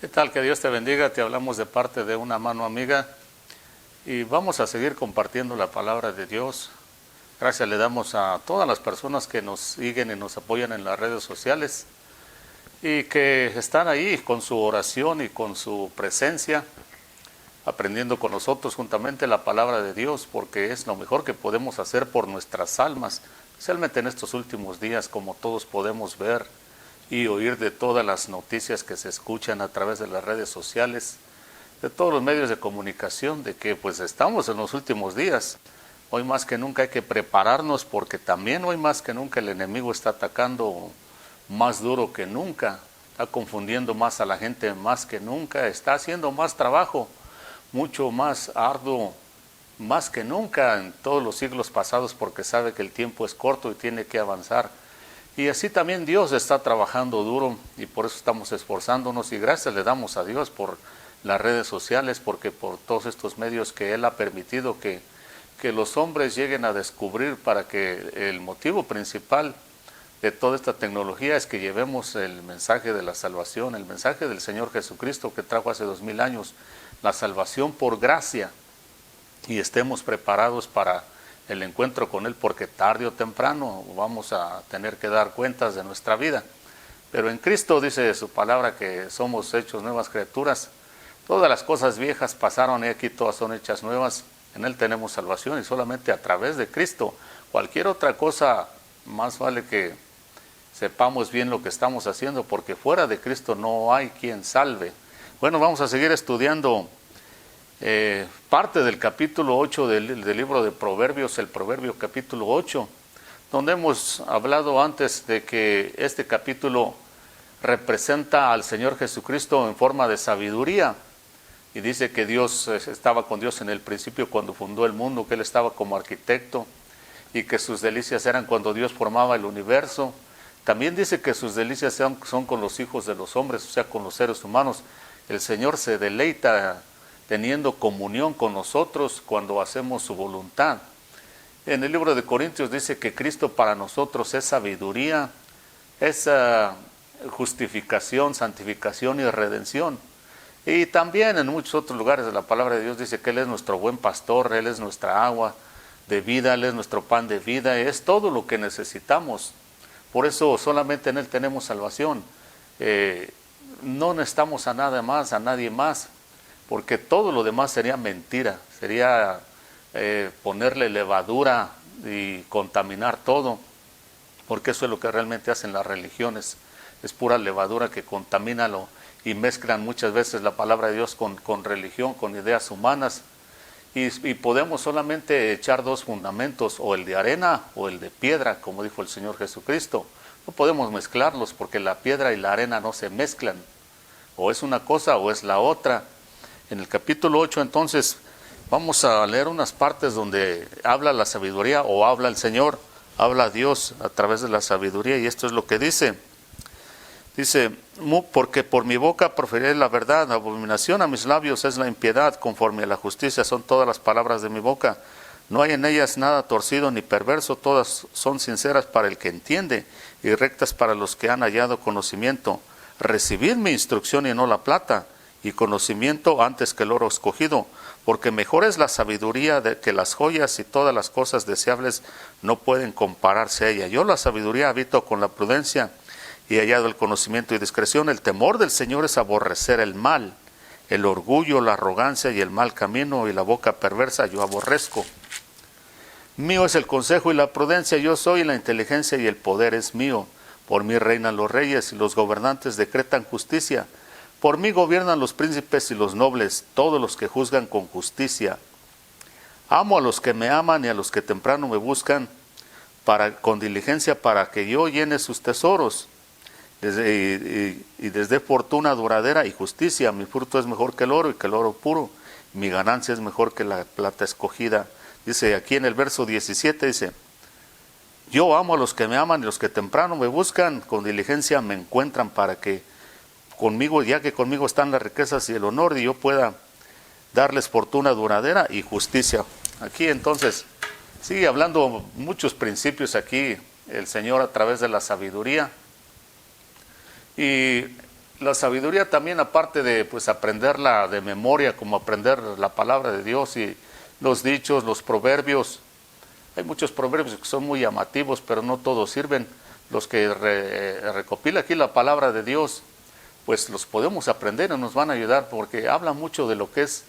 ¿Qué tal? Que Dios te bendiga. Te hablamos de parte de una mano amiga y vamos a seguir compartiendo la palabra de Dios. Gracias le damos a todas las personas que nos siguen y nos apoyan en las redes sociales y que están ahí con su oración y con su presencia, aprendiendo con nosotros juntamente la palabra de Dios, porque es lo mejor que podemos hacer por nuestras almas, especialmente en estos últimos días, como todos podemos ver y oír de todas las noticias que se escuchan a través de las redes sociales, de todos los medios de comunicación, de que pues estamos en los últimos días. Hoy más que nunca hay que prepararnos, porque también hoy más que nunca el enemigo está atacando más duro que nunca, está confundiendo más a la gente más que nunca, está haciendo más trabajo, mucho más arduo, más que nunca en todos los siglos pasados, porque sabe que el tiempo es corto y tiene que avanzar. Y así también Dios está trabajando duro y por eso estamos esforzándonos, y gracias le damos a Dios por las redes sociales, porque por todos estos medios que Él ha permitido que los hombres lleguen a descubrir, para que el motivo principal de toda esta tecnología es que llevemos el mensaje de la salvación, el mensaje del Señor Jesucristo que trajo hace 2000 años, la salvación por gracia, y estemos preparados para el encuentro con Él, porque tarde o temprano vamos a tener que dar cuentas de nuestra vida. Pero en Cristo dice su palabra que somos hechos nuevas criaturas. Todas las cosas viejas pasaron y aquí todas son hechas nuevas. En Él tenemos salvación, y solamente a través de Cristo. Cualquier otra cosa, más vale que sepamos bien lo que estamos haciendo, porque fuera de Cristo no hay quien salve. Bueno, vamos a seguir estudiando parte del capítulo 8 del libro de Proverbios, el Proverbio capítulo 8, donde hemos hablado antes de que este capítulo representa al Señor Jesucristo en forma de sabiduría, y dice que Dios estaba con Dios en el principio cuando fundó el mundo, que Él estaba como arquitecto y que sus delicias eran cuando Dios formaba el universo. También dice que sus delicias son con los hijos de los hombres, o sea, con los seres humanos. El Señor se deleita teniendo comunión con nosotros cuando hacemos su voluntad. En el libro de Corintios dice que Cristo para nosotros es sabiduría, es justificación, santificación y redención. Y también en muchos otros lugares de la palabra de Dios dice que Él es nuestro buen pastor, Él es nuestra agua de vida, Él es nuestro pan de vida, es todo lo que necesitamos. Por eso solamente en Él tenemos salvación. No necesitamos a nada más, a nadie más, porque todo lo demás sería mentira, sería ponerle levadura y contaminar todo, porque eso es lo que realmente hacen las religiones, es pura levadura que contamina y mezclan muchas veces la palabra de Dios con religión, con ideas humanas, y podemos solamente echar dos fundamentos, o el de arena o el de piedra, como dijo el Señor Jesucristo. No podemos mezclarlos, porque la piedra y la arena no se mezclan, o es una cosa o es la otra. En el capítulo 8 entonces vamos a leer unas partes donde habla la sabiduría, o habla el Señor, habla Dios a través de la sabiduría, y esto es lo que dice. Dice, porque por mi boca proferiré la verdad, abominación a mis labios es la impiedad, conforme a la justicia son todas las palabras de mi boca. No hay en ellas nada torcido ni perverso, todas son sinceras para el que entiende y rectas para los que han hallado conocimiento. Recibid mi instrucción y no la plata, y conocimiento antes que el oro escogido, porque mejor es la sabiduría que las joyas, y todas las cosas deseables no pueden compararse a ella. Yo la sabiduría habito con la prudencia, y hallado el conocimiento y discreción. El temor del Señor es aborrecer el mal, el orgullo, la arrogancia y el mal camino, y la boca perversa yo aborrezco. Mío es el consejo y la prudencia, yo soy la inteligencia, y el poder es mío. Por mí reinan los reyes, y los gobernantes decretan justicia. Por mí gobiernan los príncipes y los nobles, todos los que juzgan con justicia. Amo a los que me aman y a los que temprano me buscan con diligencia, para que yo llene sus tesoros. Y desde fortuna duradera y justicia. Mi fruto es mejor que el oro, y que el oro puro. Mi ganancia es mejor que la plata escogida. Dice aquí en el verso 17, dice, yo amo a los que me aman, y los que temprano me buscan con diligencia me encuentran, para que conmigo, ya que conmigo están las riquezas y el honor, y yo pueda darles fortuna duradera y justicia. Aquí entonces sigue hablando muchos principios aquí el Señor a través de la sabiduría. Y la sabiduría también, aparte de pues aprenderla de memoria, como aprender la palabra de Dios y los dichos, los proverbios. Hay muchos proverbios que son muy llamativos, pero no todos sirven. Los que recopila aquí la palabra de Dios, pues los podemos aprender y nos van a ayudar, porque habla mucho de lo que es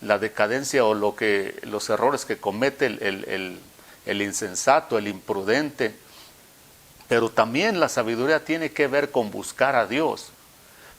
la decadencia o los errores que comete el insensato, el imprudente. Pero también la sabiduría tiene que ver con buscar a Dios,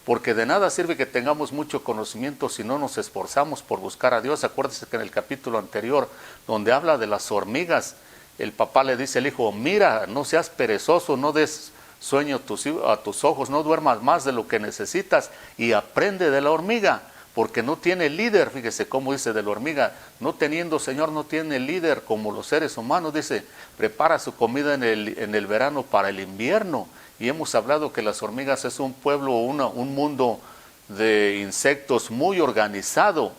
porque de nada sirve que tengamos mucho conocimiento si no nos esforzamos por buscar a Dios. Acuérdense que en el capítulo anterior, donde habla de las hormigas, el papá le dice al hijo: mira, no seas perezoso, no des sueño a tus ojos, no duermas más de lo que necesitas y aprende de la hormiga, porque no tiene líder. Fíjese cómo dice de la hormiga: no teniendo Señor, no tiene líder como los seres humanos. Dice, prepara su comida en el verano para el invierno. Y hemos hablado que las hormigas es un pueblo, un mundo de insectos muy organizado,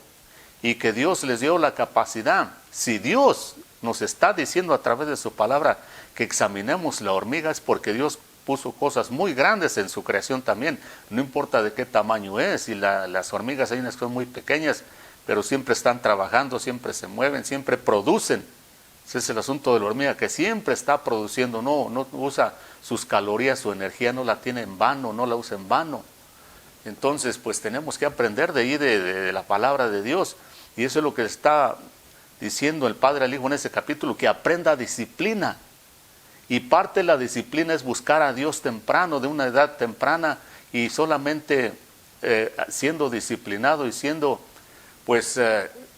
y que Dios les dio la capacidad. Si Dios nos está diciendo a través de su palabra que examinemos la hormiga, es porque Dios puso cosas muy grandes en su creación también. No importa de qué tamaño es, y las hormigas hay unas que son muy pequeñas, pero siempre están trabajando, siempre se mueven, siempre producen. Ese es el asunto de la hormiga, que siempre está produciendo, no usa sus calorías, su energía no la tiene en vano, no la usa en vano. Entonces, pues tenemos que aprender de ahí de la palabra de Dios, y eso es lo que está diciendo el Padre al Hijo en ese capítulo, que aprenda disciplina. Y parte de la disciplina es buscar a Dios temprano, de una edad temprana, y solamente siendo disciplinado y siendo, pues,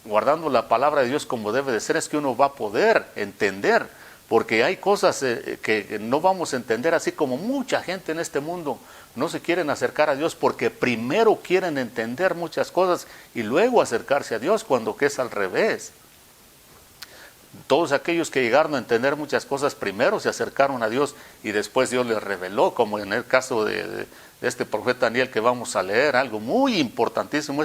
guardando la palabra de Dios como debe de ser, es que uno va a poder entender, porque hay cosas que no vamos a entender, así como mucha gente en este mundo no se quieren acercar a Dios porque primero quieren entender muchas cosas y luego acercarse a Dios, cuando que es al revés. Todos aquellos que llegaron a entender muchas cosas primero se acercaron a Dios y después Dios les reveló, como en el caso de este profeta Daniel que vamos a leer, algo muy importantísimo.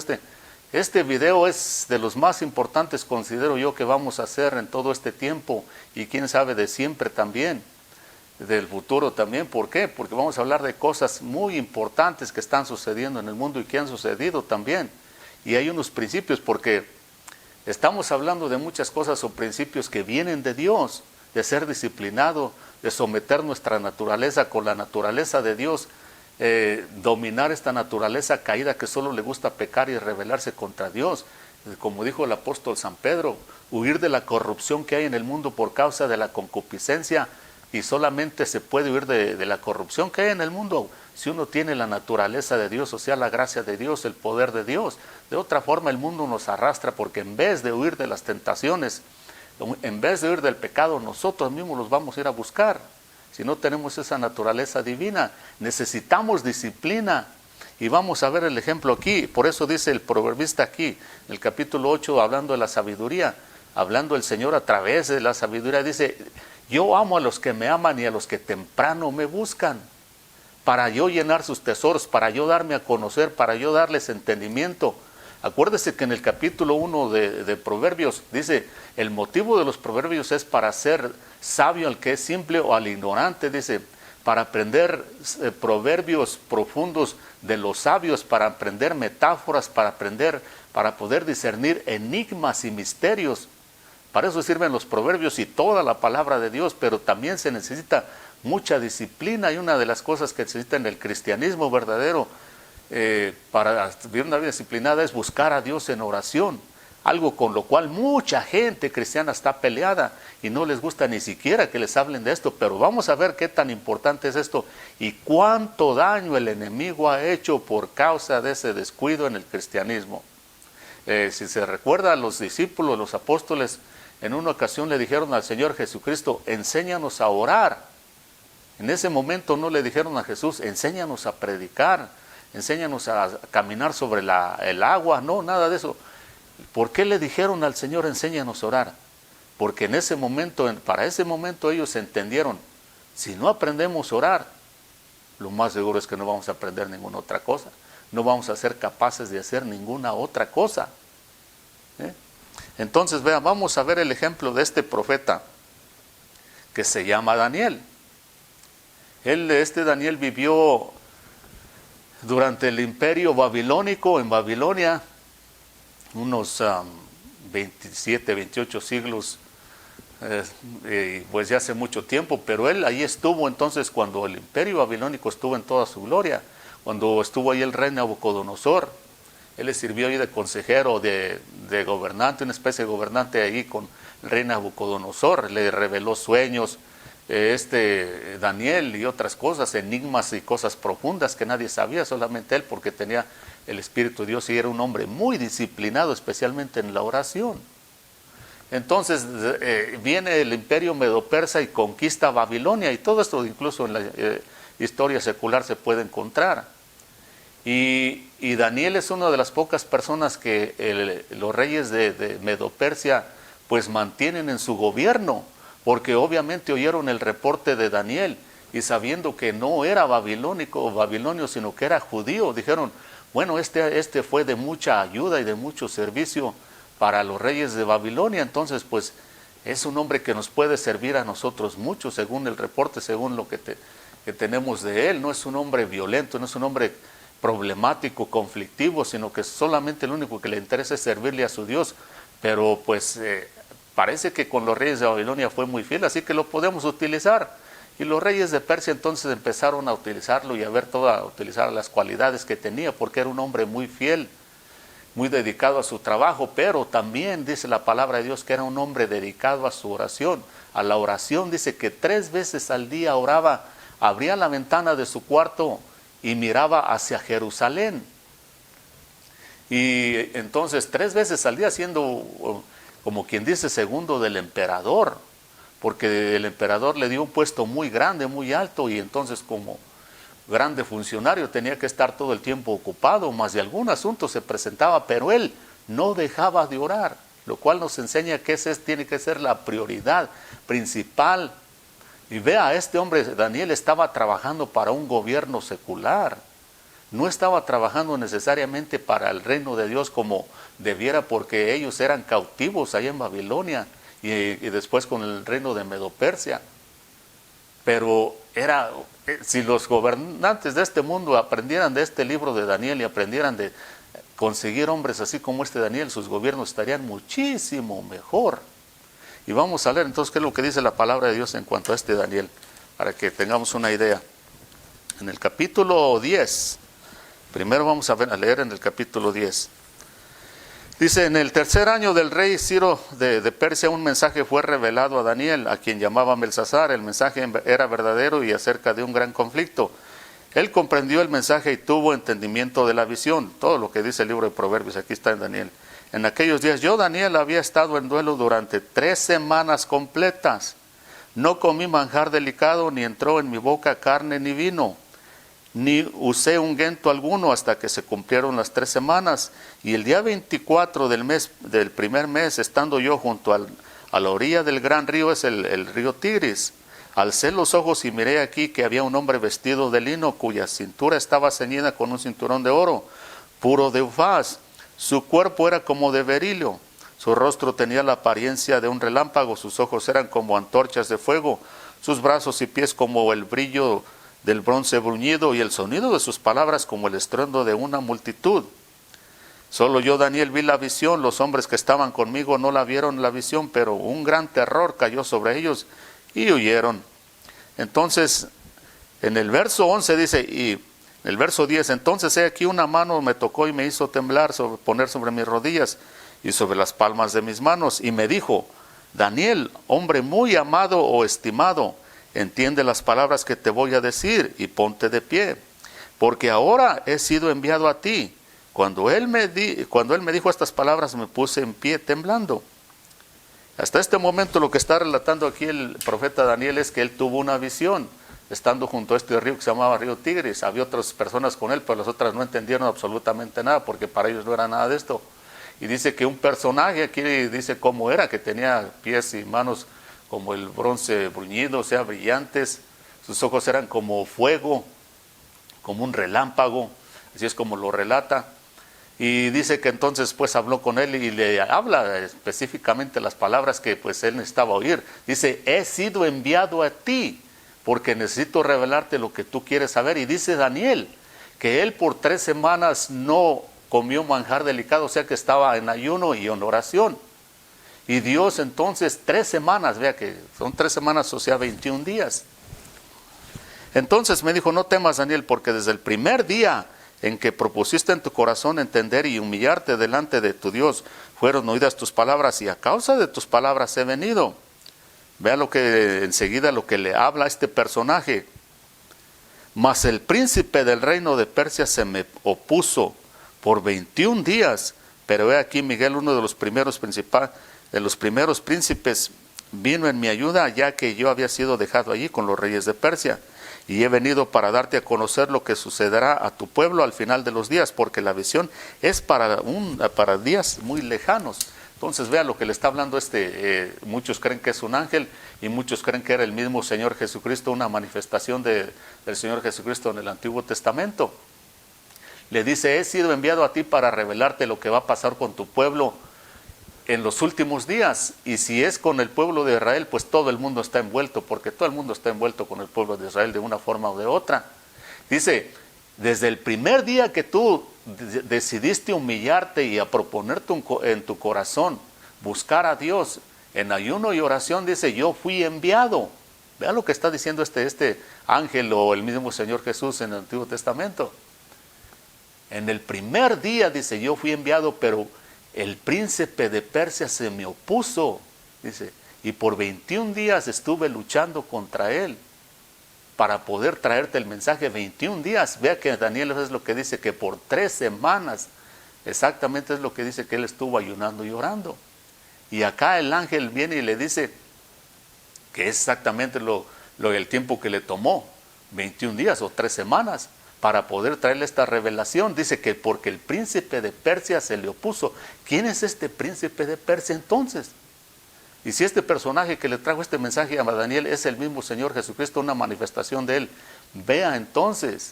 Este video es de los más importantes, considero yo, que vamos a hacer en todo este tiempo, y quién sabe de siempre también, del futuro también. ¿Por qué? Porque vamos a hablar de cosas muy importantes que están sucediendo en el mundo y que han sucedido también. Y hay unos principios, porque estamos hablando de muchas cosas o principios que vienen de Dios, de ser disciplinado, de someter nuestra naturaleza con la naturaleza de Dios, dominar esta naturaleza caída que solo le gusta pecar y rebelarse contra Dios. Como dijo el apóstol San Pedro, huir de la corrupción que hay en el mundo por causa de la concupiscencia, y solamente se puede huir de la corrupción que hay en el mundo si uno tiene la naturaleza de Dios, o sea, la gracia de Dios, el poder de Dios. De otra forma el mundo nos arrastra, porque en vez de huir de las tentaciones, en vez de huir del pecado, nosotros mismos los vamos a ir a buscar. Si no tenemos esa naturaleza divina, necesitamos disciplina. Y vamos a ver el ejemplo aquí. Por eso dice el proverbista aquí, en el capítulo 8, hablando de la sabiduría, hablando el Señor a través de la sabiduría, dice: yo amo a los que me aman y a los que temprano me buscan, para yo llenar sus tesoros, para yo darme a conocer, para yo darles entendimiento. Acuérdese que en el capítulo 1 de Proverbios dice, el motivo de los proverbios es para hacer sabio al que es simple o al ignorante. Dice, para aprender proverbios profundos de los sabios, para aprender metáforas, para poder discernir enigmas y misterios. Para eso sirven los proverbios y toda la palabra de Dios, pero también se necesita mucha disciplina, y una de las cosas que se necesita en el cristianismo verdadero para vivir una vida disciplinada es buscar a Dios en oración, algo con lo cual mucha gente cristiana está peleada y no les gusta ni siquiera que les hablen de esto. Pero vamos a ver qué tan importante es esto y cuánto daño el enemigo ha hecho por causa de ese descuido en el cristianismo. Si se recuerda, los discípulos, los apóstoles, en una ocasión le dijeron al Señor Jesucristo: enséñanos a orar. En ese momento no le dijeron a Jesús: enséñanos a predicar, enséñanos a caminar sobre el agua. No, nada de eso. ¿Por qué le dijeron al Señor: enséñanos a orar? Porque en ese momento, para ese momento ellos entendieron: si no aprendemos a orar, lo más seguro es que no vamos a aprender ninguna otra cosa. No vamos a ser capaces de hacer ninguna otra cosa. Entonces, vean, vamos a ver el ejemplo de este profeta que se llama Daniel. Daniel vivió durante el imperio babilónico en Babilonia, unos 27, 28 siglos, pues ya hace mucho tiempo, pero él ahí estuvo entonces cuando el imperio babilónico estuvo en toda su gloria, cuando estuvo ahí el rey Nabucodonosor. Él le sirvió ahí de consejero, de gobernante, una especie de gobernante ahí con el rey Nabucodonosor. Le reveló sueños, Daniel y otras cosas, enigmas y cosas profundas que nadie sabía, solamente él, porque tenía el Espíritu de Dios y era un hombre muy disciplinado, especialmente en la oración. Entonces viene el imperio medo-persa y conquista Babilonia, y todo esto incluso en la historia secular se puede encontrar. Y Daniel es una de las pocas personas que los reyes de Medo-Persia pues mantienen en su gobierno, porque obviamente oyeron el reporte de Daniel y sabiendo que no era babilonio, sino que era judío, dijeron, bueno, este fue de mucha ayuda y de mucho servicio para los reyes de Babilonia, entonces pues es un hombre que nos puede servir a nosotros mucho, según el reporte, según lo que tenemos de él. No es un hombre violento, no es un hombre problemático, conflictivo, sino que solamente lo único que le interesa es servirle a su Dios. Pero pues parece que con los reyes de Babilonia fue muy fiel, así que lo podemos utilizar. Y los reyes de Persia entonces empezaron a utilizarlo y a utilizar las cualidades que tenía, porque era un hombre muy fiel, muy dedicado a su trabajo, pero también dice la palabra de Dios que era un hombre dedicado a su oración. A la oración dice que 3 veces al día oraba, abría la ventana de su cuarto y miraba hacia Jerusalén. Y entonces 3 veces al día, siendo como quien dice segundo del emperador, porque el emperador le dio un puesto muy grande, muy alto, y entonces como grande funcionario tenía que estar todo el tiempo ocupado, más de algún asunto se presentaba, pero él no dejaba de orar, lo cual nos enseña que tiene que ser la prioridad principal. Y vea, este hombre Daniel estaba trabajando para un gobierno secular, no estaba trabajando necesariamente para el reino de Dios como debiera, porque ellos eran cautivos allá en Babilonia y después con el reino de Medo-Persia. Pero si los gobernantes de este mundo aprendieran de este libro de Daniel y aprendieran de conseguir hombres así como este Daniel, sus gobiernos estarían muchísimo mejor. Y vamos a leer entonces qué es lo que dice la palabra de Dios en cuanto a este Daniel, para que tengamos una idea. En el capítulo 10, primero vamos a leer en el capítulo 10. Dice, en el 3er año del rey Ciro de Persia, un mensaje fue revelado a Daniel, a quien llamaban Belsasar. El mensaje era verdadero y acerca de un gran conflicto. Él comprendió el mensaje y tuvo entendimiento de la visión. Todo lo que dice el libro de Proverbios, aquí está en Daniel. En aquellos días yo, Daniel, había estado en duelo durante 3 semanas completas. No comí manjar delicado, ni entró en mi boca carne ni vino, ni usé ungüento alguno hasta que se cumplieron las 3 semanas. Y el día 24 del primer mes, estando yo junto a la orilla del gran río, es el río Tigris, alcé los ojos y miré aquí que había un hombre vestido de lino, cuya cintura estaba ceñida con un cinturón de oro, puro de Ufaz. Su cuerpo era como de berilio, su rostro tenía la apariencia de un relámpago, sus ojos eran como antorchas de fuego, sus brazos y pies como el brillo del bronce bruñido, y el sonido de sus palabras como el estruendo de una multitud. Solo yo, Daniel, vi la visión, los hombres que estaban conmigo no la vieron la visión, pero un gran terror cayó sobre ellos y huyeron. Entonces, en el verso 11 dice, y en el verso 10, entonces he aquí una mano me tocó y me hizo temblar, poner sobre mis rodillas y sobre las palmas de mis manos, y me dijo, Daniel, hombre muy amado o estimado, entiende las palabras que te voy a decir y ponte de pie, porque ahora he sido enviado a ti. Cuando él me dijo estas palabras, me puse en pie temblando. Hasta este momento lo que está relatando aquí el profeta Daniel es que él tuvo una visión, estando junto a este río que se llamaba río Tigris. Había otras personas con él, pero las otras no entendieron absolutamente nada, porque para ellos no era nada de esto. Y dice que un personaje aquí dice cómo era, que tenía pies y manos como el bronce bruñido, o sea, brillantes. Sus ojos eran como fuego, como un relámpago, así es como lo relata. Y dice que entonces pues habló con él y le habla específicamente las palabras que pues él necesitaba oír. Dice, he sido enviado a ti porque necesito revelarte lo que tú quieres saber. Y dice Daniel que él por 3 semanas no comió manjar delicado, o sea que estaba en ayuno y en oración. Y Dios entonces 3 semanas, vea que son 3 semanas, o sea 21 días. Entonces me dijo, no temas, Daniel, porque desde el primer día en que propusiste en tu corazón entender y humillarte delante de tu Dios, fueron oídas tus palabras, y a causa de tus palabras he venido. Vea lo que enseguida lo que le habla a este personaje. Mas el príncipe del reino de Persia se me opuso por 21 días. Pero he aquí Miguel, uno de los primeros príncipes, vino en mi ayuda, ya que yo había sido dejado allí con los reyes de Persia. Y he venido para darte a conocer lo que sucederá a tu pueblo al final de los días, porque la visión es para días muy lejanos. Entonces vea lo que le está hablando muchos creen que es un ángel y muchos creen que era el mismo Señor Jesucristo, una manifestación del Señor Jesucristo en el Antiguo Testamento. Le dice, he sido enviado a ti para revelarte lo que va a pasar con tu pueblo en los últimos días, y si es con el pueblo de Israel, pues todo el mundo está envuelto, porque todo el mundo está envuelto con el pueblo de Israel de una forma o de otra. Dice, desde el primer día que tú decidiste humillarte y a proponerte en tu corazón, buscar a Dios en ayuno y oración, dice, yo fui enviado. Vean lo que está diciendo este ángel o el mismo Señor Jesús en el Antiguo Testamento. En el primer día, dice, yo fui enviado, pero el príncipe de Persia se me opuso, dice, y por 21 días estuve luchando contra él para poder traerte el mensaje. 21 días, vea que Daniel es lo que dice, que por 3 semanas, exactamente es lo que dice que él estuvo ayunando y orando. Y acá el ángel viene y le dice que es exactamente el tiempo que le tomó, 21 días o 3 semanas. Para poder traerle esta revelación. Dice que porque el príncipe de Persia se le opuso. ¿Quién es este príncipe de Persia entonces? Y si este personaje que le trajo este mensaje a Daniel es el mismo Señor Jesucristo, una manifestación de él, vea entonces.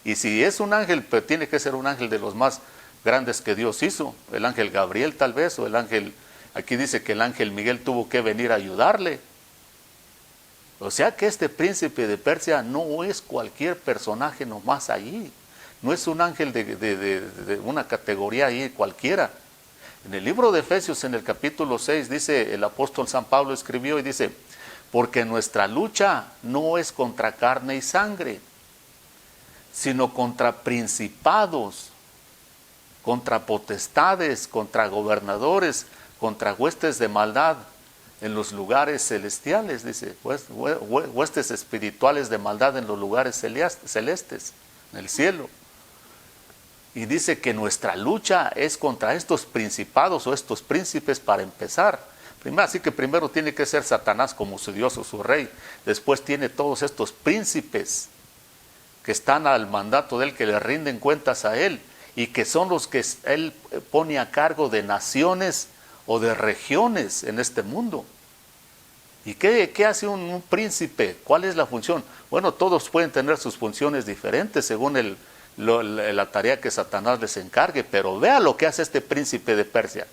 Y si es un ángel, pues tiene que ser un ángel de los más grandes que Dios hizo. El ángel Gabriel tal vez, o el ángel, aquí dice que el ángel Miguel tuvo que venir a ayudarle. O sea que este príncipe de Persia no es cualquier personaje nomás allí. No es un ángel de una categoría ahí cualquiera. En el libro de Efesios, en el capítulo 6, dice, el apóstol San Pablo escribió y dice, porque nuestra lucha no es contra carne y sangre, sino contra principados, contra potestades, contra gobernadores, contra huestes de maldad en los lugares celestiales, dice, huestes espirituales de maldad en los lugares celestes, en el cielo. Y dice que nuestra lucha es contra estos principados o estos príncipes para empezar. Así que primero tiene que ser Satanás como su Dios o su rey. Después tiene todos estos príncipes que están al mandato de él, que le rinden cuentas a él, y que son los que él pone a cargo de naciones o de regiones en este mundo. ¿Y qué hace un príncipe? ¿Cuál es la función? Bueno, todos pueden tener sus funciones diferentes según la tarea que Satanás les encargue, pero vea lo que hace este príncipe de Persia.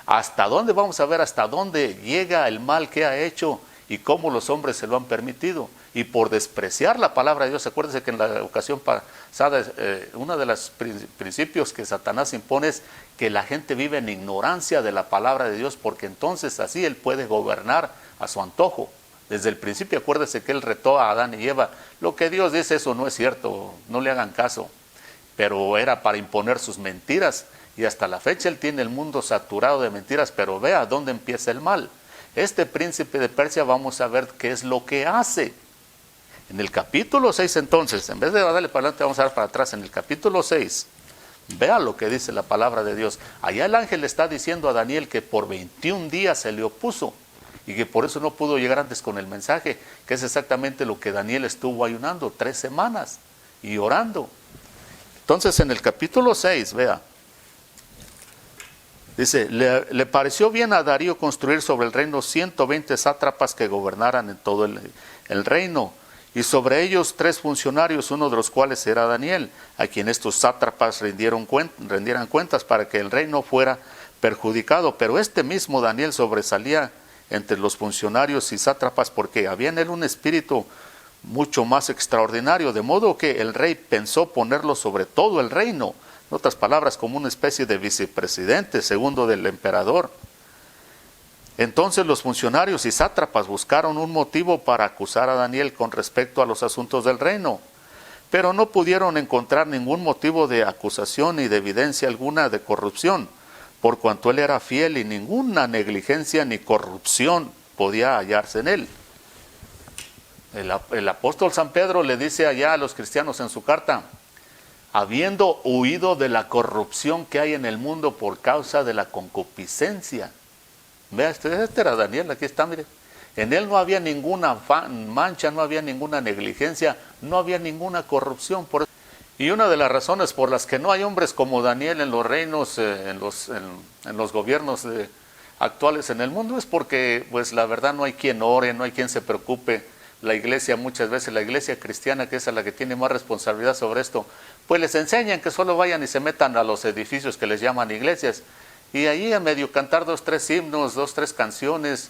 ¿Hasta dónde vamos a ver? ¿Hasta dónde llega el mal que ha hecho y cómo los hombres se lo han permitido? Y por despreciar la palabra de Dios, acuérdense que en la ocasión pasada, uno de los principios que Satanás impone es que la gente vive en ignorancia de la palabra de Dios, porque entonces así él puede gobernar a su antojo. Desde el principio, acuérdense que él retó a Adán y Eva, lo que Dios dice, eso no es cierto, no le hagan caso. Pero era para imponer sus mentiras, y hasta la fecha él tiene el mundo saturado de mentiras, pero vea dónde empieza el mal. Este príncipe de Persia, vamos a ver qué es lo que hace. En el capítulo 6 entonces, en vez de darle para adelante, vamos a dar para atrás. En el capítulo 6, vea lo que dice la palabra de Dios. Allá el ángel le está diciendo a Daniel que por 21 días se le opuso y que por eso no pudo llegar antes con el mensaje, que es exactamente lo que Daniel estuvo ayunando 3 semanas y orando. Entonces en el capítulo 6, vea, dice, le pareció bien a Darío construir sobre el reino 120 sátrapas que gobernaran en todo el reino, y sobre ellos 3 funcionarios, uno de los cuales era Daniel, a quien estos sátrapas rendieran cuentas para que el reino fuera perjudicado. Pero este mismo Daniel sobresalía entre los funcionarios y sátrapas porque había en él un espíritu mucho más extraordinario, de modo que el rey pensó ponerlo sobre todo el reino, en otras palabras, como una especie de vicepresidente, segundo del emperador. Entonces los funcionarios y sátrapas buscaron un motivo para acusar a Daniel con respecto a los asuntos del reino, pero no pudieron encontrar ningún motivo de acusación ni de evidencia alguna de corrupción, por cuanto él era fiel y ninguna negligencia ni corrupción podía hallarse en él. El apóstol San Pedro le dice allá a los cristianos en su carta: habiendo huido de la corrupción que hay en el mundo por causa de la concupiscencia. Vea, este era Daniel, aquí está, mire. En él no había ninguna mancha, no había ninguna negligencia, no había ninguna corrupción. Y una de las razones por las que no hay hombres como Daniel en los reinos, en los gobiernos actuales en el mundo, es porque, pues la verdad, no hay quien ore, no hay quien se preocupe. La iglesia, muchas veces la iglesia cristiana, que es la que tiene más responsabilidad sobre esto, pues les enseñan que solo vayan y se metan a los edificios que les llaman iglesias, y ahí a medio cantar 2, 3 himnos, 2, 3 canciones,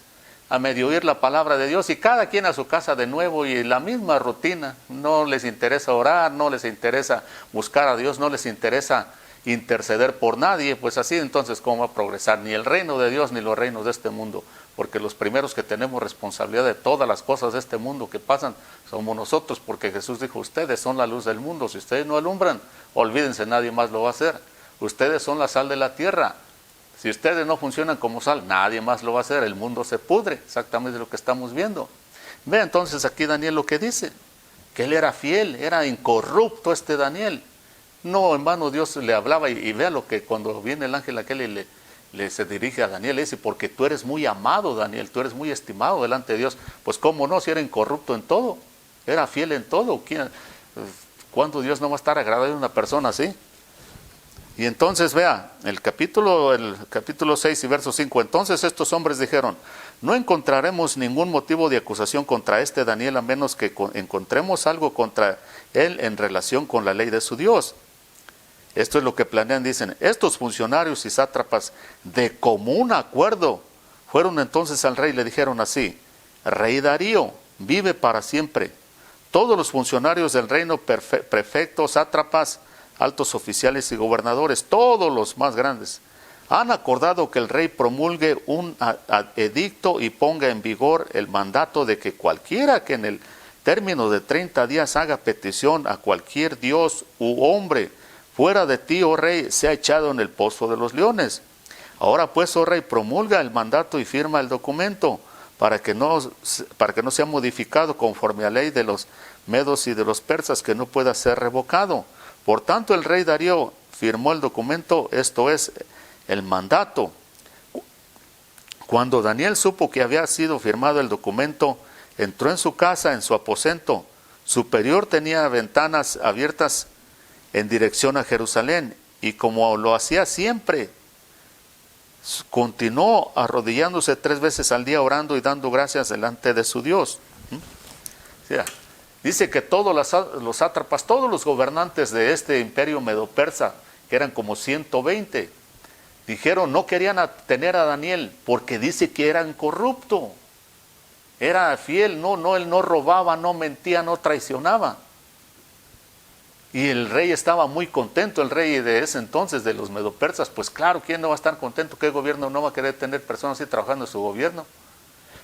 a medio oír la palabra de Dios, y cada quien a su casa de nuevo, y la misma rutina. No les interesa orar, no les interesa buscar a Dios, no les interesa interceder por nadie. Pues así entonces, ¿cómo va a progresar? Ni el reino de Dios ni los reinos de este mundo, porque los primeros que tenemos responsabilidad de todas las cosas de este mundo que pasan somos nosotros, porque Jesús dijo: ustedes son la luz del mundo, si ustedes no alumbran, olvídense, nadie más lo va a hacer. Ustedes son la sal de la tierra, si ustedes no funcionan como sal, nadie más lo va a hacer, el mundo se pudre, exactamente lo que estamos viendo. Ve entonces aquí Daniel lo que dice, que él era fiel, era incorrupto este Daniel. No, en vano Dios le hablaba, y vea lo que cuando viene el ángel aquel y le se dirige a Daniel, le dice: porque tú eres muy amado, Daniel, tú eres muy estimado delante de Dios. Pues cómo no, si era incorrupto en todo, era fiel en todo. ¿Cuándo Dios no va a estar agradado de una persona así? Y entonces vea, el capítulo 6 y verso 5, entonces estos hombres dijeron: no encontraremos ningún motivo de acusación contra este Daniel, a menos que encontremos algo contra él en relación con la ley de su Dios. Esto es lo que planean, dicen. Estos funcionarios y sátrapas, de común acuerdo, fueron entonces al rey y le dijeron así: Rey Darío, vive para siempre. Todos los funcionarios del reino, prefectos, sátrapas, altos oficiales y gobernadores, todos los más grandes, han acordado que el rey promulgue un edicto y ponga en vigor el mandato de que cualquiera que en el término de 30 días haga petición a cualquier dios u hombre fuera de ti, oh rey, sea echado en el pozo de los leones. Ahora pues, oh rey, promulga el mandato y firma el documento para que no sea modificado conforme a la ley de los medos y de los persas, que no pueda ser revocado. Por tanto, el rey Darío firmó el documento, esto es, el mandato. Cuando Daniel supo que había sido firmado el documento, entró en su casa, en su aposento superior, tenía ventanas abiertas en dirección a Jerusalén, y como lo hacía siempre, continuó arrodillándose 3 veces al día, orando y dando gracias delante de su Dios. O sea, dice que todos los sátrapas, todos los gobernantes de este imperio medo-persa, que eran como 120, dijeron, no querían tener a Daniel porque dice que era incorrupto, era fiel, él no robaba, no mentía, no traicionaba. Y el rey estaba muy contento, el rey de ese entonces, de los medo-persas. Pues claro, ¿quién no va a estar contento? ¿Qué gobierno no va a querer tener personas así trabajando en su gobierno?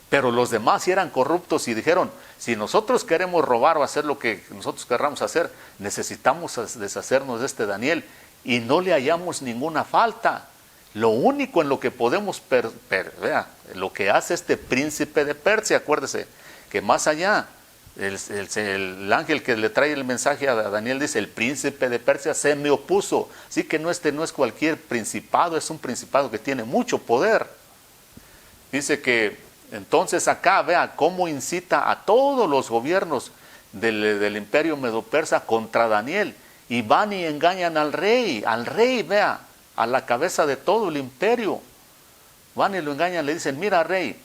Pero los demás sí eran corruptos y dijeron, si nosotros queremos robar o hacer lo que nosotros querramos hacer, necesitamos deshacernos de este Daniel, y no le hallamos ninguna falta. Lo único en lo que podemos vea, lo que hace este príncipe de Persia, acuérdese, que más allá, el ángel que le trae el mensaje a Daniel dice, el príncipe de Persia se me opuso. Así que no es cualquier principado, es un principado que tiene mucho poder. Dice que entonces acá, vea cómo incita a todos los gobiernos del imperio medo-persa contra Daniel, y van y engañan al rey, vea, a la cabeza de todo el imperio. Van y lo engañan, le dicen, mira rey,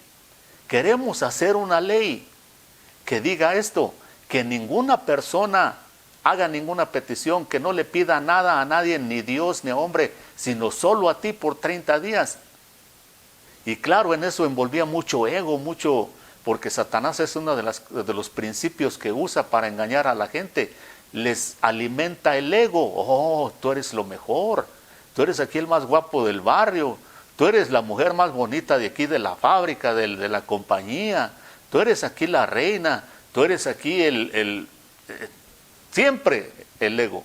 queremos hacer una ley que diga esto, que ninguna persona haga ninguna petición, que no le pida nada a nadie, ni Dios ni a hombre, sino solo a ti por 30 días. Y claro, en eso envolvía mucho ego, porque Satanás es uno de los principios que usa para engañar a la gente. Les alimenta el ego. Oh, tú eres lo mejor, tú eres aquí el más guapo del barrio, tú eres la mujer más bonita de aquí de la fábrica, de la compañía, tú eres aquí la reina, tú eres aquí siempre el ego.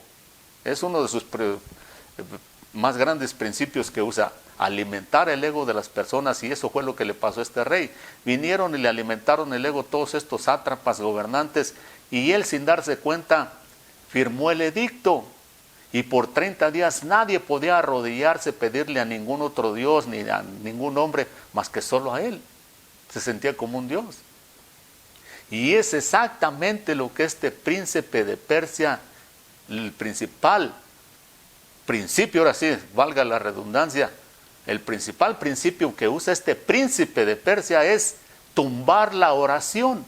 Es uno de sus más grandes principios que usa, alimentar el ego de las personas, y eso fue lo que le pasó a este rey. Vinieron y le alimentaron el ego todos estos sátrapas, gobernantes, y él, sin darse cuenta, firmó el edicto, y por 30 días nadie podía arrodillarse, pedirle a ningún otro dios, ni a ningún hombre, más que solo a él. Se sentía como un dios. Y es exactamente lo que este príncipe de Persia, el principal principio, ahora sí, valga la redundancia, el principal principio que usa este príncipe de Persia es tumbar la oración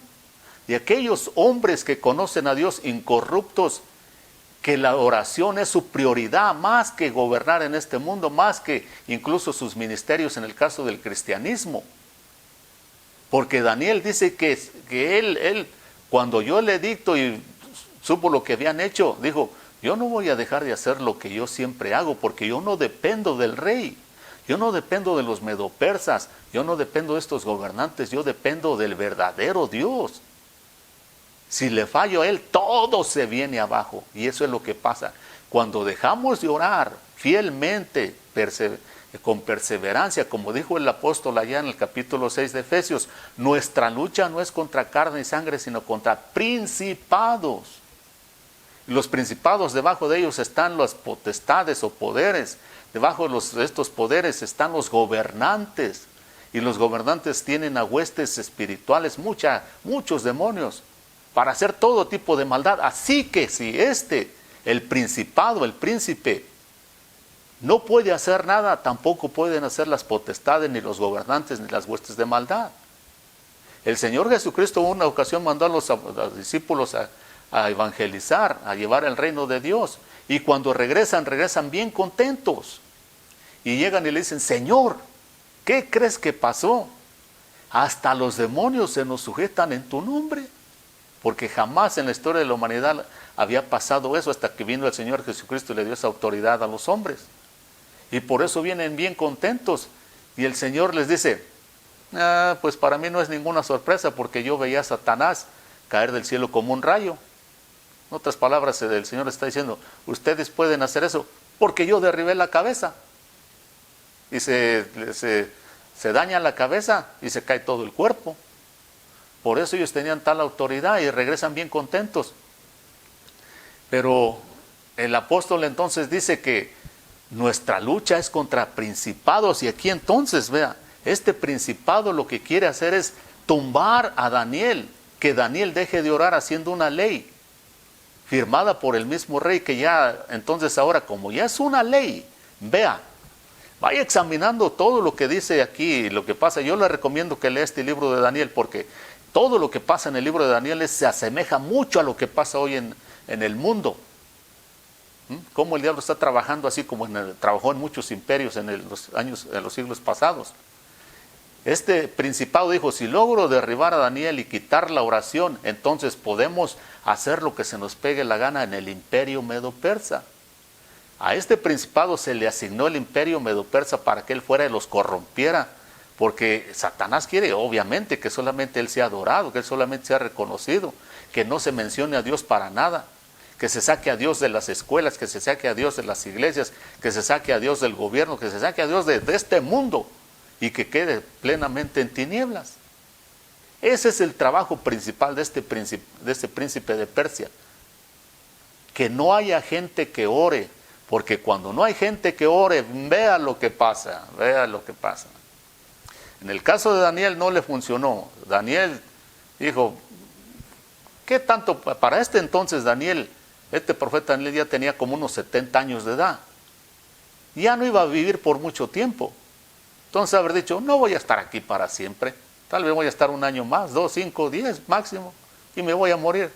de aquellos hombres que conocen a Dios incorruptos, que la oración es su prioridad más que gobernar en este mundo, más que incluso sus ministerios en el caso del cristianismo. Porque Daniel dice que él, cuando yo le dicto y supo lo que habían hecho, dijo, yo no voy a dejar de hacer lo que yo siempre hago, porque yo no dependo del rey, yo no dependo de los medopersas, yo no dependo de estos gobernantes, yo dependo del verdadero Dios. Si le fallo a él, todo se viene abajo. Y eso es lo que pasa. Cuando dejamos de orar fielmente, con perseverancia, como dijo el apóstol allá en el capítulo 6 de Efesios, nuestra lucha no es contra carne y sangre, sino contra principados. Los principados, debajo de ellos están las potestades o poderes. Debajo de estos poderes están los gobernantes. Y los gobernantes tienen a huestes espirituales, muchos demonios, para hacer todo tipo de maldad. Así que si el principado, el príncipe, no puede hacer nada, tampoco pueden hacer las potestades, ni los gobernantes, ni las huestes de maldad. El Señor Jesucristo en una ocasión mandó a los discípulos a evangelizar, a llevar el reino de Dios. Y cuando regresan bien contentos. Y llegan y le dicen, Señor, ¿qué crees que pasó? Hasta los demonios se nos sujetan en tu nombre. Porque jamás en la historia de la humanidad había pasado eso hasta que vino el Señor Jesucristo y le dio esa autoridad a los hombres. Y por eso vienen bien contentos. Y el Señor les dice, pues para mí no es ninguna sorpresa, porque yo veía a Satanás caer del cielo como un rayo. En otras palabras, el Señor está diciendo, ustedes pueden hacer eso, porque yo derribé la cabeza. Y se daña la cabeza y se cae todo el cuerpo. Por eso ellos tenían tal autoridad y regresan bien contentos. Pero el apóstol entonces dice que nuestra lucha es contra principados. Y aquí entonces, vea, este principado lo que quiere hacer es tumbar a Daniel, que Daniel deje de orar haciendo una ley firmada por el mismo rey, que ya, entonces ahora como ya es una ley, vea, vaya examinando todo lo que dice aquí, lo que pasa. Yo le recomiendo que lea este libro de Daniel, porque todo lo que pasa en el libro de Daniel se asemeja mucho a lo que pasa hoy en el mundo. Cómo el diablo está trabajando así como trabajó en muchos imperios en los siglos pasados. Este principado dijo, si logro derribar a Daniel y quitar la oración, entonces podemos hacer lo que se nos pegue la gana en el imperio medo-persa. A este principado se le asignó el imperio medo-persa para que él fuera y los corrompiera, porque Satanás quiere obviamente que solamente él sea adorado, que él solamente sea reconocido, que no se mencione a Dios para nada, que se saque a Dios de las escuelas, que se saque a Dios de las iglesias, que se saque a Dios del gobierno, que se saque a Dios de este mundo y que quede plenamente en tinieblas. Ese es el trabajo principal de este príncipe de Persia, que no haya gente que ore, porque cuando no hay gente que ore, vea lo que pasa. En el caso de Daniel no le funcionó. Daniel dijo, ¿qué tanto? Para este entonces Daniel, este profeta Daniel ya tenía como unos 70 años de edad. Ya no iba a vivir por mucho tiempo. Entonces haber dicho, no voy a estar aquí para siempre. Tal vez voy a estar un año más, 2, 5, 10 máximo, y me voy a morir.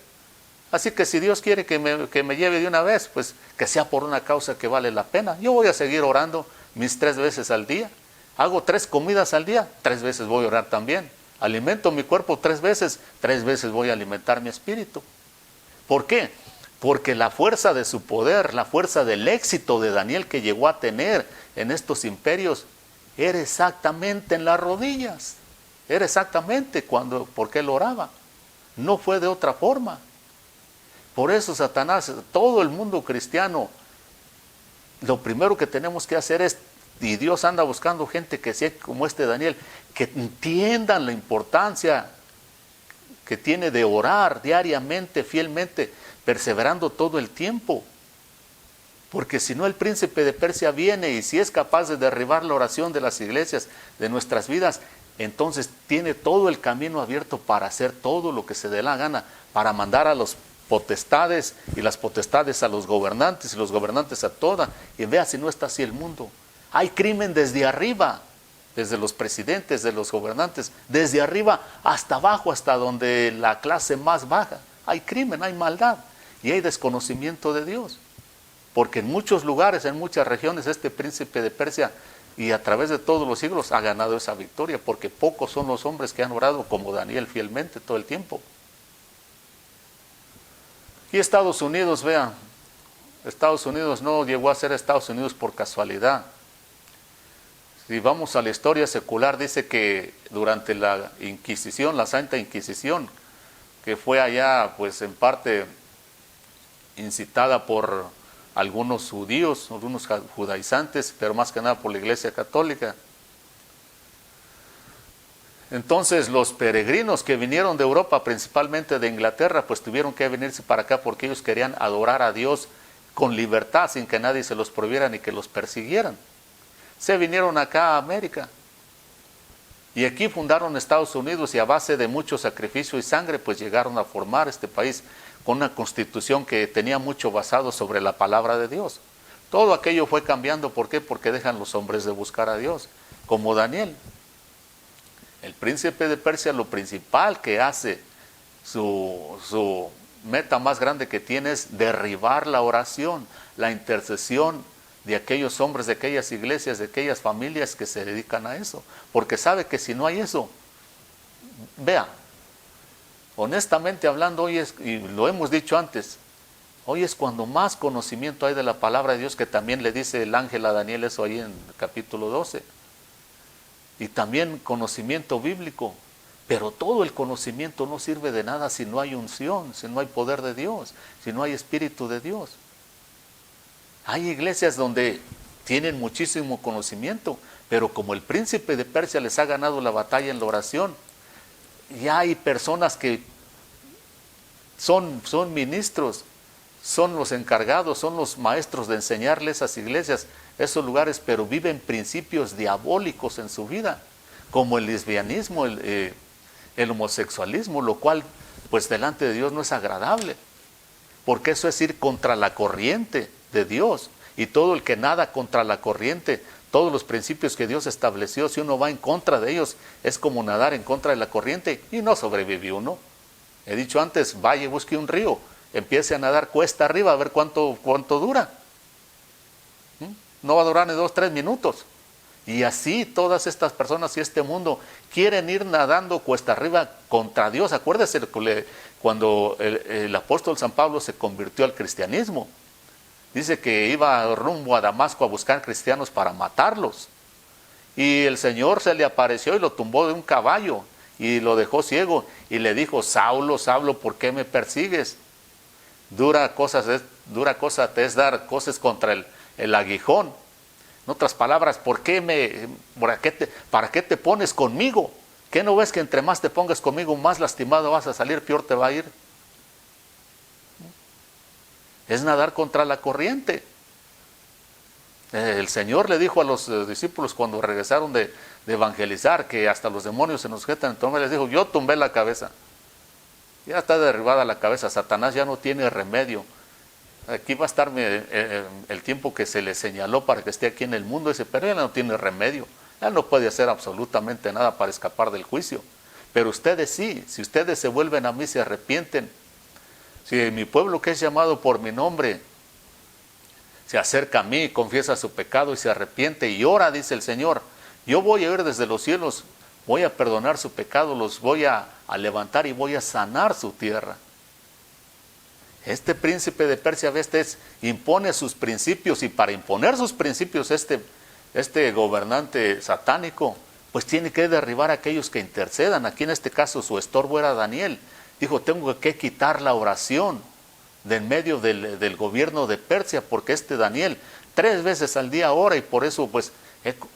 Así que si Dios quiere que me lleve de una vez, pues que sea por una causa que vale la pena. Yo voy a seguir orando mis 3 veces al día. Hago 3 comidas al día, 3 veces voy a orar también. Alimento mi cuerpo 3 veces, 3 veces voy a alimentar mi espíritu. ¿Por qué? Porque la fuerza de su poder, la fuerza del éxito de Daniel que llegó a tener en estos imperios, era exactamente en las rodillas. Era exactamente porque él oraba. No fue de otra forma. Por eso Satanás, todo el mundo cristiano, lo primero que tenemos que hacer es, y Dios anda buscando gente que sea como Daniel, que entiendan la importancia que tiene de orar diariamente, fielmente, perseverando todo el tiempo. Porque si no, el príncipe de Persia viene, y si es capaz de derribar la oración de las iglesias, de nuestras vidas, entonces tiene todo el camino abierto para hacer todo lo que se dé la gana, para mandar a los potestades, y las potestades a los gobernantes, y los gobernantes a toda. Y vea si no está así el mundo. Hay crimen desde arriba, desde los presidentes, de los gobernantes, desde arriba hasta abajo, hasta donde la clase más baja. Hay crimen, hay maldad, y hay desconocimiento de Dios. Porque en muchos lugares, en muchas regiones, este príncipe de Persia, y a través de todos los siglos, ha ganado esa victoria, porque pocos son los hombres que han orado como Daniel fielmente todo el tiempo. Y Estados Unidos, vean, Estados Unidos no llegó a ser Estados Unidos por casualidad. Si vamos a la historia secular, dice que durante la Inquisición, la Santa Inquisición, que fue allá, pues en parte incitada por algunos judíos, algunos judaizantes, pero más que nada por la Iglesia Católica. Entonces los peregrinos que vinieron de Europa, principalmente de Inglaterra, pues tuvieron que venirse para acá porque ellos querían adorar a Dios con libertad, sin que nadie se los prohibiera ni que los persiguieran. Se vinieron acá a América, y aquí fundaron Estados Unidos, y a base de mucho sacrificio y sangre, pues llegaron a formar este país con una constitución que tenía mucho basado sobre la palabra de Dios. Todo aquello fue cambiando. ¿Por qué? Porque dejan los hombres de buscar a Dios, como Daniel. El príncipe de Persia, lo principal que hace, su meta más grande que tiene, es derribar la oración, la intercesión de aquellos hombres, de aquellas iglesias, de aquellas familias que se dedican a eso, porque sabe que si no hay eso, vea, honestamente hablando, hoy es, y lo hemos dicho antes, hoy es cuando más conocimiento hay de la palabra de Dios, que también le dice el ángel a Daniel eso ahí en el capítulo 12, y también conocimiento bíblico, pero todo el conocimiento no sirve de nada si no hay unción, si no hay poder de Dios, si no hay espíritu de Dios. Hay iglesias donde tienen muchísimo conocimiento, pero como el príncipe de Persia les ha ganado la batalla en la oración, ya hay personas que son ministros, son los encargados, son los maestros de enseñarle esas iglesias, esos lugares, pero viven principios diabólicos en su vida, como el lesbianismo, el homosexualismo, lo cual pues delante de Dios no es agradable, porque eso es ir contra la corriente de Dios, y todo el que nada contra la corriente, todos los principios que Dios estableció, si uno va en contra de ellos, es como nadar en contra de la corriente, y no sobrevive uno. He dicho antes, vaya y busque un río, empiece a nadar cuesta arriba a ver cuánto dura. No va a durar ni 2 o 3 minutos. Y así todas estas personas y este mundo quieren ir nadando cuesta arriba contra Dios. Acuérdese cuando el apóstol San Pablo se convirtió al cristianismo. Dice que iba rumbo a Damasco a buscar cristianos para matarlos. Y el Señor se le apareció y lo tumbó de un caballo y lo dejó ciego. Y le dijo, Saulo, Saulo, ¿por qué me persigues? Dura cosa te es dar cosas contra el aguijón. En otras palabras, ¿para qué te pones conmigo? ¿Qué no ves que entre más te pongas conmigo, más lastimado vas a salir, peor te va a ir? Es nadar contra la corriente. El Señor le dijo a los discípulos cuando regresaron de evangelizar, que hasta los demonios se nos sujetan, entonces les dijo, yo tumbé la cabeza. Ya está derribada la cabeza, Satanás ya no tiene remedio. Aquí va a estar el tiempo que se le señaló para que esté aquí en el mundo, pero él no tiene remedio. Él no puede hacer absolutamente nada para escapar del juicio. Pero ustedes sí, si ustedes se vuelven a mí, se arrepienten. Si mi pueblo que es llamado por mi nombre se acerca a mí, confiesa su pecado y se arrepiente y ora, dice el Señor, yo voy a ir desde los cielos, voy a perdonar su pecado, los voy a levantar y voy a sanar su tierra. Este príncipe de Persia, impone sus principios, y para imponer sus principios este gobernante satánico, pues tiene que derribar a aquellos que intercedan. Aquí en este caso su estorbo era Daniel. Dijo, tengo que quitar la oración de en medio del gobierno de Persia, porque Daniel 3 veces al día ora, y por eso pues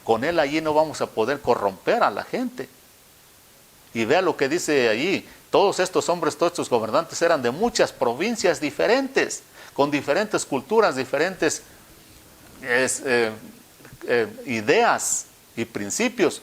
con él allí no vamos a poder corromper a la gente. Y vea lo que dice allí, todos estos hombres, todos estos gobernantes eran de muchas provincias diferentes, con diferentes culturas, diferentes ideas y principios.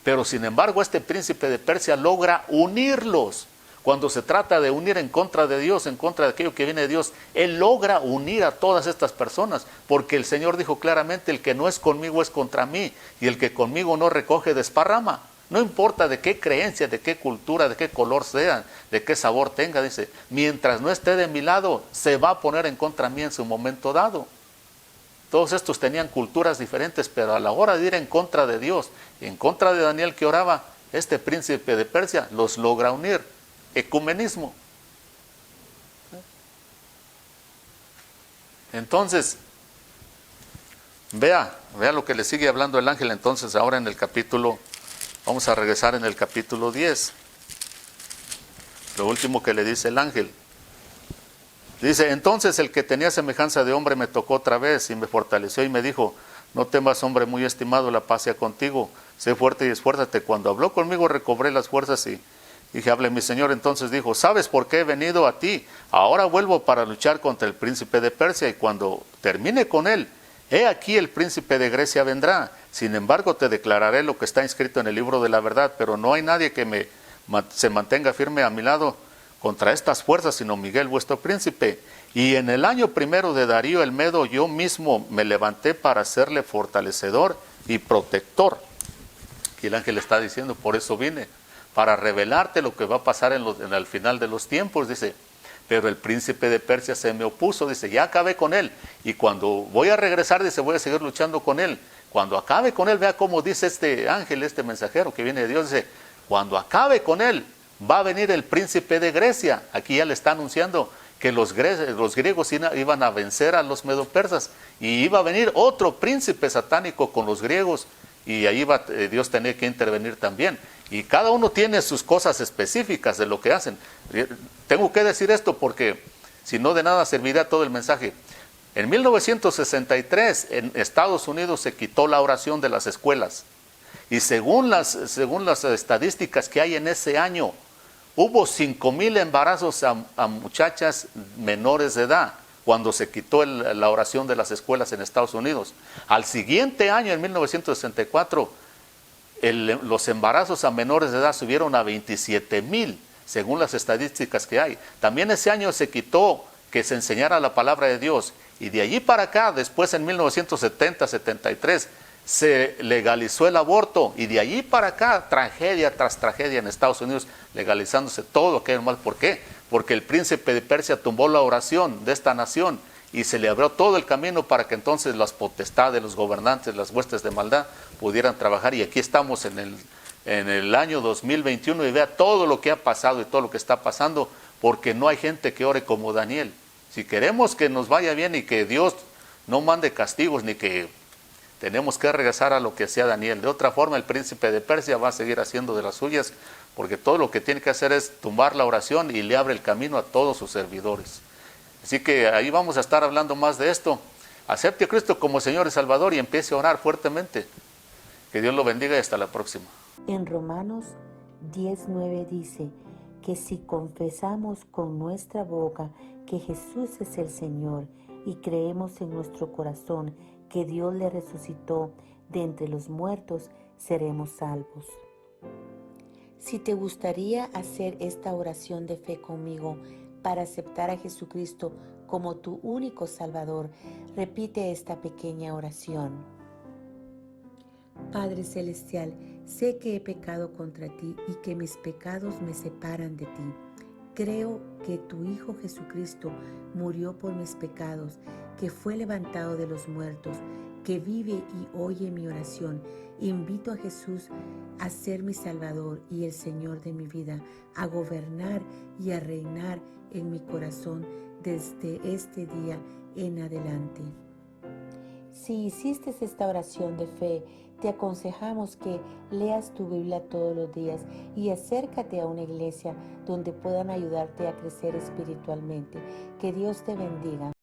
Pero sin embargo este príncipe de Persia logra unirlos. Cuando se trata de unir en contra de Dios, en contra de aquello que viene de Dios, Él logra unir a todas estas personas, porque el Señor dijo claramente, el que no es conmigo es contra mí, y el que conmigo no recoge desparrama. No importa de qué creencia, de qué cultura, de qué color sean, de qué sabor tenga, dice, mientras no esté de mi lado, se va a poner en contra mí en su momento dado. Todos estos tenían culturas diferentes, pero a la hora de ir en contra de Dios, en contra de Daniel que oraba, este príncipe de Persia los logra unir. Ecumenismo. Entonces, vea lo que le sigue hablando el ángel. Entonces ahora en el capítulo, vamos a regresar en el capítulo 10. Lo último que le dice el ángel. Dice, entonces el que tenía semejanza de hombre me tocó otra vez y me fortaleció y me dijo, no temas, hombre muy estimado, la paz sea contigo, sé fuerte y esfuérzate. Cuando habló conmigo recobré las fuerzas y dije, hable mi Señor. Entonces dijo, ¿sabes por qué he venido a ti? Ahora vuelvo para luchar contra el príncipe de Persia, y cuando termine con él, he aquí el príncipe de Grecia vendrá. Sin embargo te declararé lo que está inscrito en el libro de la verdad, pero no hay nadie que se mantenga firme a mi lado contra estas fuerzas, sino Miguel vuestro príncipe. Y en el año 1 de Darío el Medo, yo mismo me levanté para serle fortalecedor y protector. Aquí el ángel está diciendo, por eso vine, para revelarte lo que va a pasar en el final de los tiempos, dice. Pero el príncipe de Persia se me opuso, dice, ya acabé con él, y cuando voy a regresar, dice, voy a seguir luchando con él. Cuando acabe con él, vea cómo dice este ángel, este mensajero que viene de Dios, dice, cuando acabe con él, va a venir el príncipe de Grecia. Aquí ya le está anunciando que los griegos iban a vencer a los medopersas, y iba a venir otro príncipe satánico con los griegos, y ahí va Dios tener que intervenir también. Y cada uno tiene sus cosas específicas de lo que hacen. Tengo que decir esto porque si no, de nada servirá todo el mensaje. En 1963 en Estados Unidos se quitó la oración de las escuelas, y según las estadísticas que hay en ese año, hubo 5,000 embarazos a muchachas menores de edad cuando se quitó la oración de las escuelas en Estados Unidos. Al siguiente año, en 1964, los embarazos a menores de edad subieron a 27,000, según las estadísticas que hay. También ese año se quitó que se enseñara la palabra de Dios, y de allí para acá, después en 1970-73, se legalizó el aborto, y de allí para acá, tragedia tras tragedia en Estados Unidos, legalizándose todo aquello mal. ¿Por qué? Porque el príncipe de Persia tumbó la oración de esta nación, y se le abrió todo el camino para que entonces las potestades, los gobernantes, las huestes de maldad pudieran trabajar. Y aquí estamos en el año 2021, y vea todo lo que ha pasado y todo lo que está pasando, porque no hay gente que ore como Daniel. Si queremos que nos vaya bien y que Dios no mande castigos, ni que tenemos que regresar a lo que hacía Daniel. De otra forma, el príncipe de Persia va a seguir haciendo de las suyas, porque todo lo que tiene que hacer es tumbar la oración, y le abre el camino a todos sus servidores. Así que ahí vamos a estar hablando más de esto. Acepte a Cristo como Señor y Salvador y empiece a orar fuertemente. Que Dios lo bendiga y hasta la próxima. En Romanos 10:9 dice que si confesamos con nuestra boca que Jesús es el Señor y creemos en nuestro corazón que Dios le resucitó de entre los muertos, seremos salvos. Si te gustaría hacer esta oración de fe conmigo para aceptar a Jesucristo como tu único Salvador, repite esta pequeña oración. Padre Celestial, sé que he pecado contra ti y que mis pecados me separan de ti. Creo que tu Hijo Jesucristo murió por mis pecados, que fue levantado de los muertos, que vive y oye mi oración. Invito a Jesús a ser mi Salvador y el Señor de mi vida, a gobernar y a reinar en mi corazón desde este día en adelante. Si hiciste esta oración de fe, te aconsejamos que leas tu Biblia todos los días y acércate a una iglesia donde puedan ayudarte a crecer espiritualmente. Que Dios te bendiga.